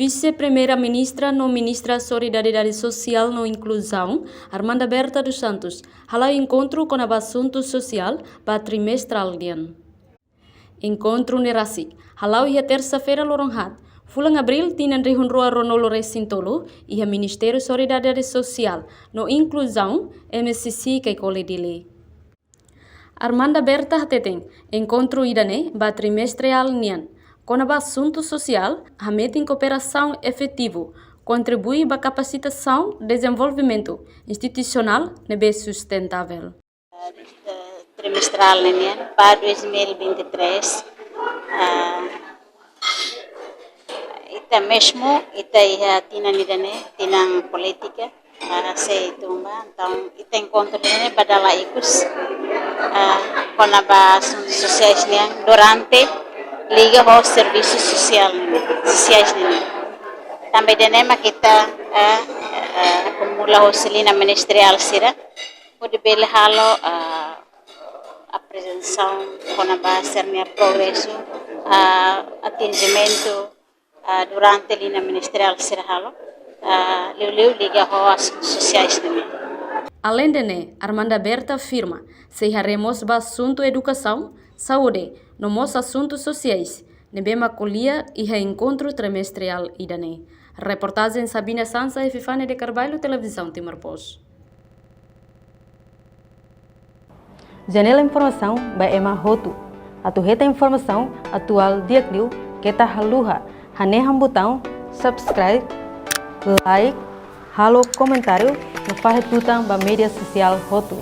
Vice-Primeira-Ministra no Ministra Solidariedade Social no Inclusão, Armanda Berta dos Santos, halau encontro com o assunto social para trimestral dian. Encontro nerasi, halau ia terça-feira loronhat, fulang abril tinan rihunrua ronolo resintolo ia Ministério Solidariedade Social no Inclusão MSC kai kole dile. Armanda Berta hateteng, encontro idane ba trimestral nian. Com o assunto social, a meta em cooperação efetivo contribui para a capacitação e desenvolvimento institucional e sustentável. Trimestral para 2023, ita mesmo ita tinang política se tumba, então ita encontro pada laikus com a assuntos sociais durante liga aos serviços sociais também denema kita acumula hoselina ministerial sira pode bela halo apresentação com a base do progresso atingimento durante linha ministerial sira halo liga aos sociais Além de Armanda Berta afirma se haremos ba assunto educação, saúde, no mos assuntos sociais, nebema colia e encontro trimestral idane. Reportagem Sabina Sansa e Fifane de Carvalho, Televisão Timor-Post. Janela Informação by Emma Hotu. Atuheta informação atual diakliu kita haluha haneham botão subscribe, like, halo comentário no fahetutang ba media sosial Hotu.